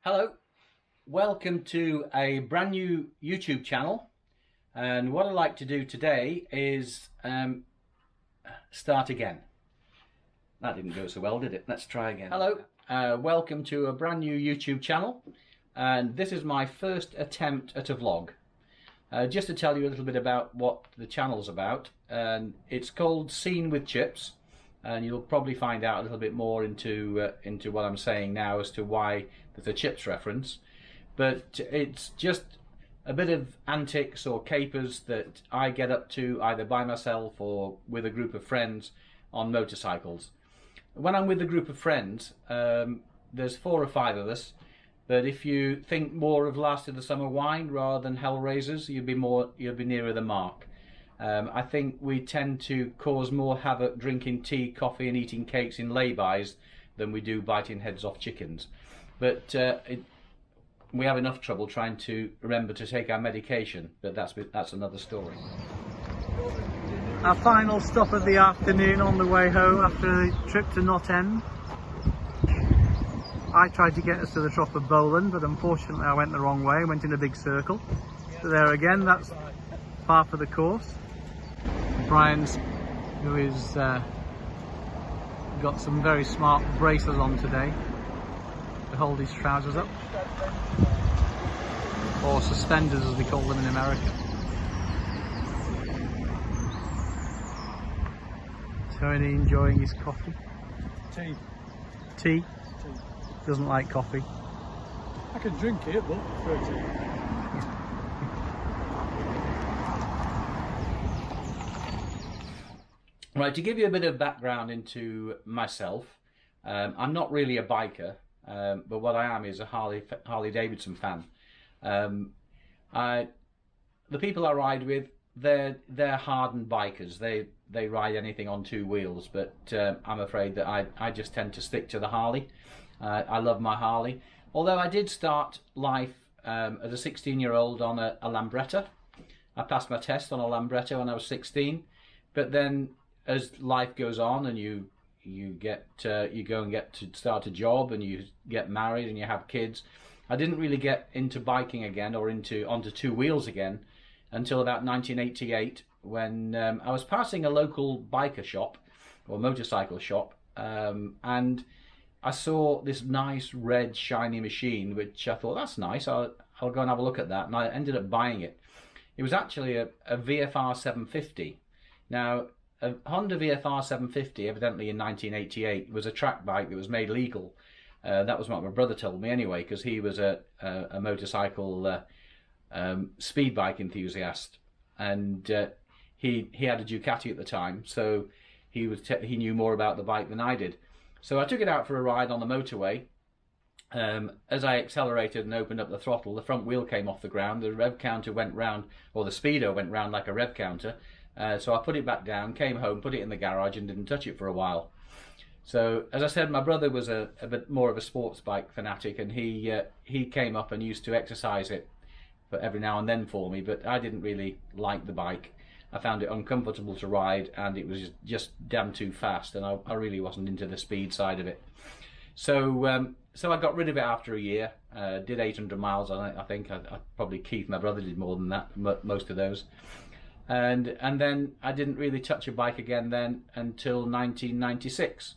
Hello, welcome to a brand new YouTube channel, and what I'd like to do today is start again. That didn't go so well, did it? Let's try again. Hello, welcome to a brand new YouTube channel, and this is my first attempt at a vlog. Just to tell you a little bit about what the channel's about, and it's called Scene with Chips, and you'll probably find out a little bit more into what I'm saying now as to why there's a chips reference. But it's just a bit of antics or capers that I get up to either by myself or with a group of friends on motorcycles. When I'm with a group of friends, there's 4 or 5 of us, but if you think more of Last of the Summer Wine rather than Hellraisers, you'd be nearer the mark. I think we tend to cause more havoc drinking tea, coffee and eating cakes in lay-bys than we do biting heads off chickens. But we have enough trouble trying to remember to take our medication, but that's another story. Our final stop of the afternoon on the way home after a trip to Knott End. I tried to get us to the top of Bowland, but unfortunately I went the wrong way, went in a big circle. So there again, that's par for the course. Brian's, who is got some very smart braces on today to hold his trousers up, or suspenders as we call them in America. Tony enjoying his coffee. Tea. Tea? Doesn't like coffee. I can drink it, but prefer tea. Right, to give you a bit of background into myself, I'm not really a biker, but what I am is a Harley-Davidson fan. The people I ride with, they're hardened bikers. They ride anything on 2 wheels, but I'm afraid that I just tend to stick to the Harley. I love my Harley. Although I did start life as a 16-year-old on a Lambretta. I passed my test on a Lambretta when I was 16, but then as life goes on and you go and get to start a job and you get married and you have kids, I didn't really get into biking again or onto 2 wheels again until about 1988, when I was passing a local biker shop or motorcycle shop, and I saw this nice red shiny machine, which I thought, that's nice, I'll go and have a look at that, and I ended up buying it. It was actually a VFR 750. Now, a Honda VFR 750, evidently in 1988, was a track bike that was made legal. That was what my brother told me anyway, because he was a motorcycle speed bike enthusiast, and he had a Ducati at the time, so he knew more about the bike than I did. So I took it out for a ride on the motorway. As I accelerated and opened up the throttle, the front wheel came off the ground, the rev counter went round, or the speedo went round like a rev counter. So I put it back down, came home, put it in the garage and didn't touch it for a while. So as I said, my brother was a bit more of a sports bike fanatic, and he came up and used to exercise it every now and then for me, but I didn't really like the bike. I found it uncomfortable to ride, and it was just damn too fast, and I really wasn't into the speed side of it. So I got rid of it after a year. Did 800 miles on it, I think. I probably Keith, my brother, did more than that, most of those. And then I didn't really touch a bike again then until 1996,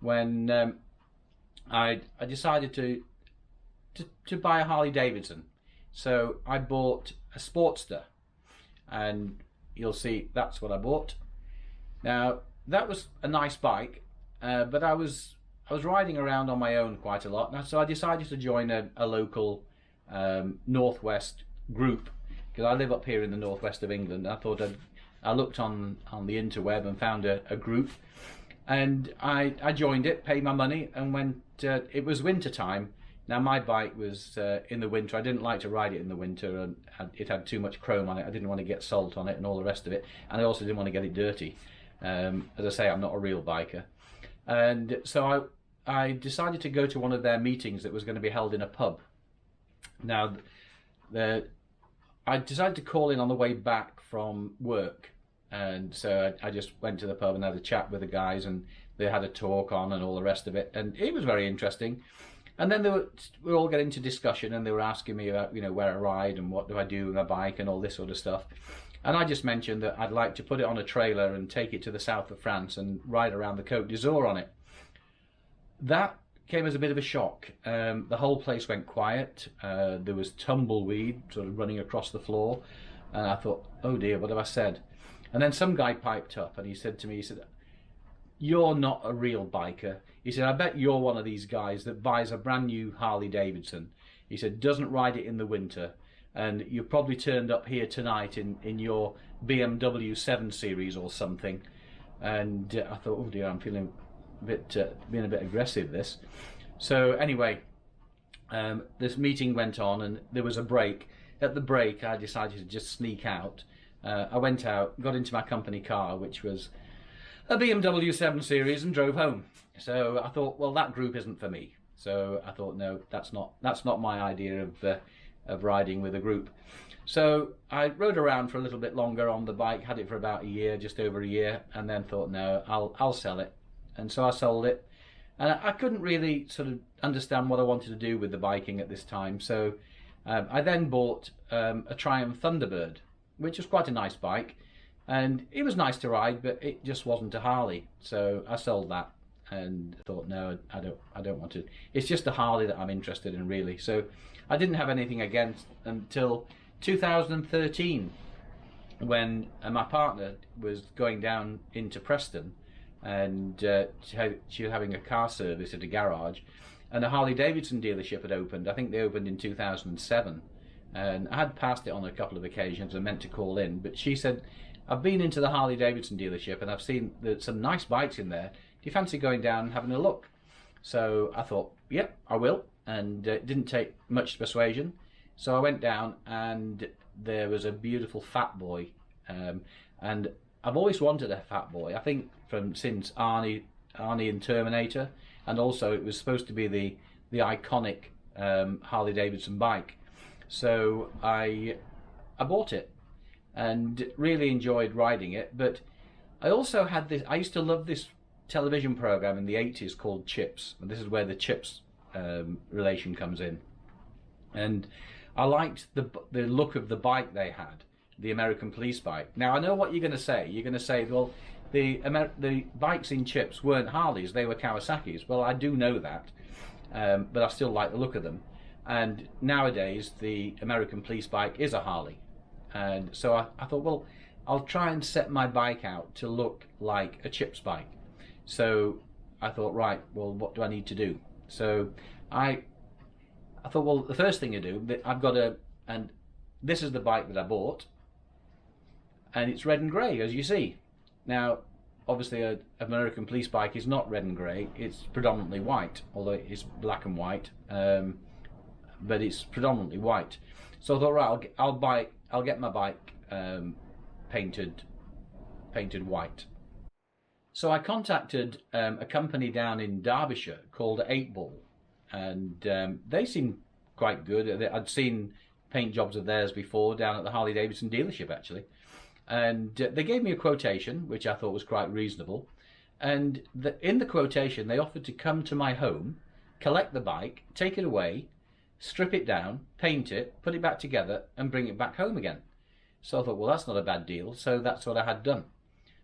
when I decided to buy a Harley-Davidson. So I bought a Sportster, and you'll see that's what I bought. Now that was a nice bike, but I was riding around on my own quite a lot, so I decided to join a local northwest group, because I live up here in the northwest of England. I looked on the interweb and found a group, and I joined it, paid my money, and went. It was winter time. Now my bike was in the winter. I didn't like to ride it in the winter, and it had too much chrome on it. I didn't want to get salt on it and all the rest of it, and I also didn't want to get it dirty. As I say, I'm not a real biker, and so I decided to go to one of their meetings that was going to be held in a pub. Now, I decided to call in on the way back from work, and so I just went to the pub and had a chat with the guys, and they had a talk on and all the rest of it, and it was very interesting. And then we all got into discussion, and they were asking me about, you know, where I ride and what do I do with my bike and all this sort of stuff. And I just mentioned that I'd like to put it on a trailer and take it to the south of France and ride around the Côte d'Azur on it. That came as a bit of a shock. The whole place went quiet. There was tumbleweed sort of running across the floor. And I thought, oh dear, what have I said? And then some guy piped up and he said to me, he said, "You're not a real biker." He said, "I bet you're one of these guys that buys a brand new Harley-Davidson." He said, "Doesn't ride it in the winter. And you probably turned up here tonight in your BMW 7 Series or something." And I thought, oh dear, I'm feeling a bit, being a bit aggressive this. So anyway, this meeting went on and there was a break. At the break, I decided to just sneak out. I went out, got into my company car, which was a BMW 7 Series, and drove home. So I thought, well, that group isn't for me. So I thought, no, that's not my idea of riding with a group. So I rode around for a little bit longer on the bike, had it for about a year, just over a year, and then thought, no, I'll sell it. And so I sold it. And I couldn't really sort of understand what I wanted to do with the biking at this time. So I then bought a Triumph Thunderbird, which was quite a nice bike. And it was nice to ride, but it just wasn't a Harley. So I sold that and thought, no, I don't want to. It's just a Harley that I'm interested in, really. So I didn't have anything against until 2013, when my partner was going down into Preston, and she was having a car service at a garage, and a Harley-Davidson dealership had opened. I think they opened in 2007, and I had passed it on a couple of occasions and meant to call in, but she said, "I've been into the Harley-Davidson dealership and I've seen some nice bikes in there. Do you fancy going down and having a look?" So I thought, yep, I will, and it didn't take much persuasion. So I went down and there was a beautiful Fat Boy, and I've always wanted a Fat Boy. I think since Arnie and Terminator, and also it was supposed to be the iconic Harley-Davidson bike. So I bought it and really enjoyed riding it. But I also had this. I used to love this television program in the 80s called CHiPs, and this is where the chips relation comes in. And I liked the look of the bike they had, the American police bike. Now I know what you're going to say. You're going to say, well, the bikes in CHiPs weren't Harleys; they were Kawasaki's. Well, I do know that, but I still like the look of them. And nowadays, the American police bike is a Harley. And so I thought, well, I'll try and set my bike out to look like a CHiPs bike. So I thought, right, well, what do I need to do? So I thought, well, the first thing I do, I've got and this is the bike that I bought, and it's red and grey, as you see. Now, obviously, an American police bike is not red and grey; it's predominantly white, although it is black and white, but it's predominantly white. So I thought, right, I'll get my bike painted white. So I contacted a company down in Derbyshire called 8 Ball, and they seemed quite good. I'd seen paint jobs of theirs before down at the Harley-Davidson dealership, actually. And they gave me a quotation, which I thought was quite reasonable. And in the quotation, they offered to come to my home, collect the bike, take it away, strip it down, paint it, put it back together, and bring it back home again. So I thought, well, that's not a bad deal. So that's what I had done.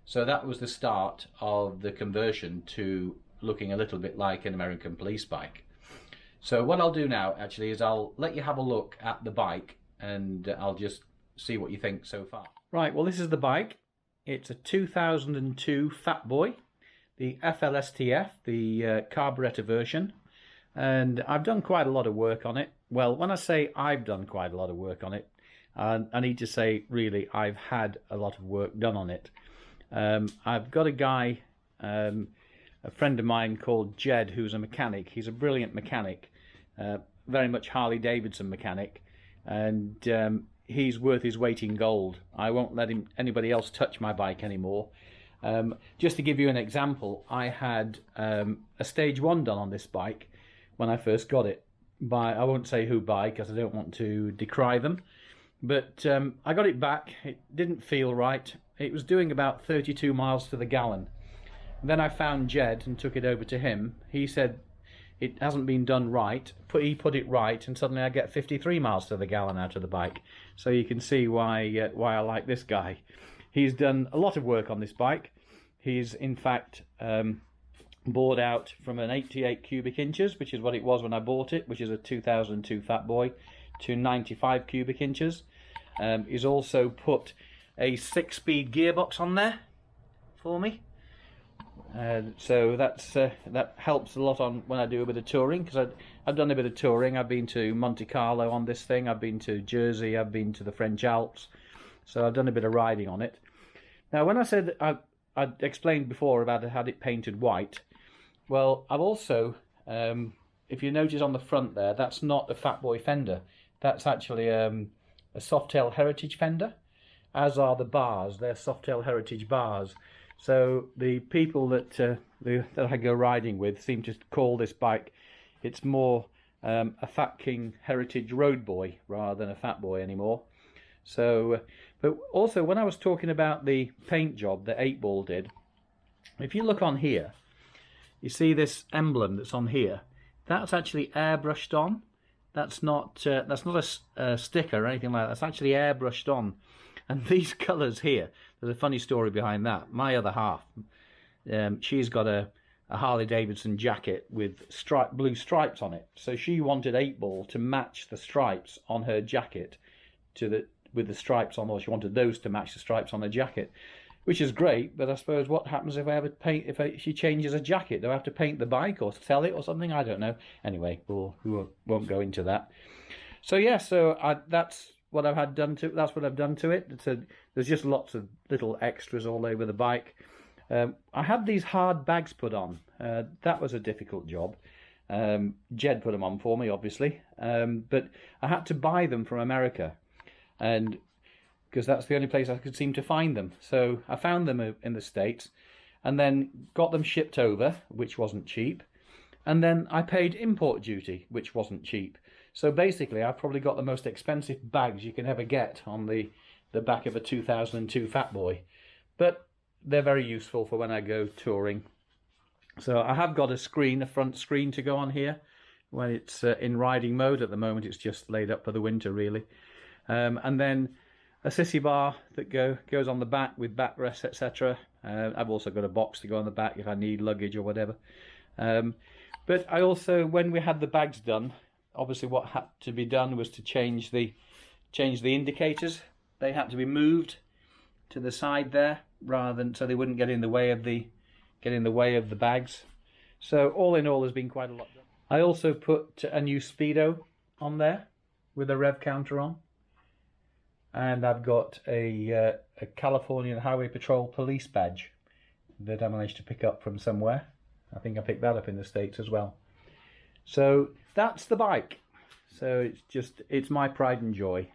So that was the start of the conversion to looking a little bit like an American police bike. So what I'll do now, actually, is I'll let you have a look at the bike, and I'll just see what you think so far. Right, well, this is the bike. It's a 2002 Fat Boy, the FLSTF, the carburetor version. And I've done quite a lot of work on it. Well, when I say I've done quite a lot of work on it, I need to say, really, I've had a lot of work done on it. I've got a guy, a friend of mine called Jed, who's a mechanic. He's a brilliant mechanic, very much Harley-Davidson mechanic, and he's worth his weight in gold. I won't let anybody else touch my bike anymore. Just to give you an example, I had a stage 1 done on this bike when I first got it. I won't say who by, because I don't want to decry them. But I got it back. It didn't feel right. It was doing about 32 miles to the gallon. And then I found Jed and took it over to him. He said, it hasn't been done right. He put it right, and suddenly I get 53 miles to the gallon out of the bike. So you can see why I like this guy. He's done a lot of work on this bike. He's in fact bored out from an 88 cubic inches, which is what it was when I bought it, which is a 2002 Fat Boy, to 95 cubic inches. He's also put a 6-speed gearbox on there for me. So that helps a lot on when I do a bit of touring, because I've done a bit of touring. I've been to Monte Carlo on this thing, I've been to Jersey, I've been to the French Alps, so I've done a bit of riding on it. Now when I said I explained before about I had it painted white, well, I've also, if you notice on the front there, that's not a Fat Boy fender, that's actually a Softail Heritage fender, as are the bars. They're Softail Heritage bars. So the people that I go riding with seem to call this bike, it's more a Fat King Heritage Road Boy rather than a Fat Boy anymore. So, but also when I was talking about the paint job that 8-Ball did, if you look on here, you see this emblem that's on here. That's actually airbrushed on. That's not a sticker or anything like that. That's actually airbrushed on. And these colours here, there's a funny story behind that. My other half, she's got a Harley-Davidson jacket with blue stripes on it. So she wanted 8-Ball to match the stripes on her jacket with the stripes on, or she wanted those to match the stripes on her jacket, which is great. But I suppose what happens if she changes a jacket? Do I have to paint the bike or sell it or something? I don't know. Anyway, we won't go into that. So yeah, that's what I've had done to it. That's what I've done to it. There's just lots of little extras all over the bike. I had these hard bags put on. That was a difficult job. Jed put them on for me, obviously, but I had to buy them from America, and because that's the only place I could seem to find them. So I found them in the States, and then got them shipped over, which wasn't cheap, and then I paid import duty, which wasn't cheap. So basically, I've probably got the most expensive bags you can ever get on the back of a 2002 Fat Boy. But they're very useful for when I go touring. So I have got a front screen to go on here when it's in riding mode. At the moment, it's just laid up for the winter, really. And then a sissy bar that goes on the back with backrests, etc. I've also got a box to go on the back if I need luggage or whatever. But I also, when we had the bags done, obviously what had to be done was to change the indicators. They had to be moved to the side there, rather than so they wouldn't get in the way of the bags. So all in all, there's been quite a lot done. I also put a new speedo on there with a rev counter on, and I've got a Californian Highway Patrol police badge that I managed to pick up from somewhere. I think I picked that up in the States as well. So that's the bike. So it's my pride and joy.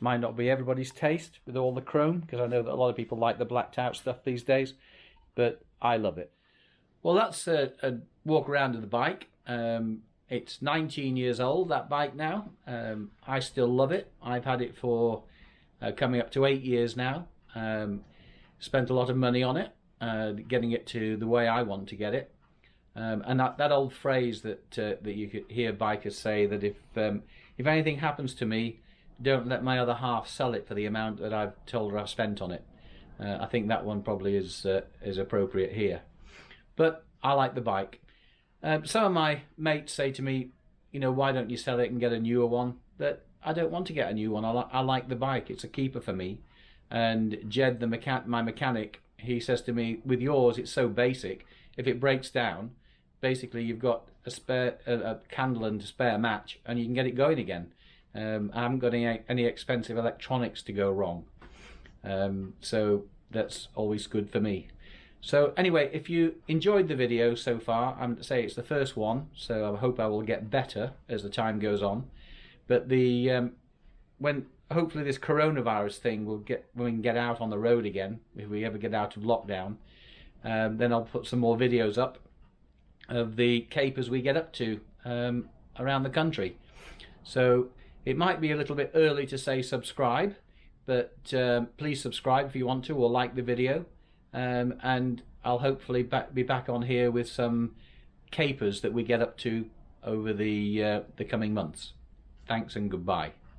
Might not be everybody's taste with all the chrome, because I know that a lot of people like the blacked out stuff these days, but I love it. Well, that's a walk around of the bike. It's 19 years old, that bike now. I still love it. I've had it for coming up to 8 years now. Spent a lot of money on it, getting it to the way I want to get it. And that old phrase that you could hear bikers say, that if anything happens to me, don't let my other half sell it for the amount that I've told her I've spent on it. I think that one probably is appropriate here. But I like the bike. Some of my mates say to me, why don't you sell it and get a newer one? But I don't want to get a new one. I like the bike. It's a keeper for me. And Jed, my mechanic, he says to me, with yours, it's so basic. If it breaks down, basically you've got a candle and a spare match, and you can get it going again. I haven't got any expensive electronics to go wrong. So that's always good for me. So anyway, if you enjoyed the video so far, I'm to say it's the first one, so I hope I will get better as the time goes on. But when hopefully this coronavirus thing when we can get out on the road again, if we ever get out of lockdown, then I'll put some more videos up of the capers we get up to around the country. So it might be a little bit early to say subscribe, but please subscribe if you want to, or like the video. And I'll hopefully be back on here with some capers that we get up to over the coming months. Thanks and goodbye.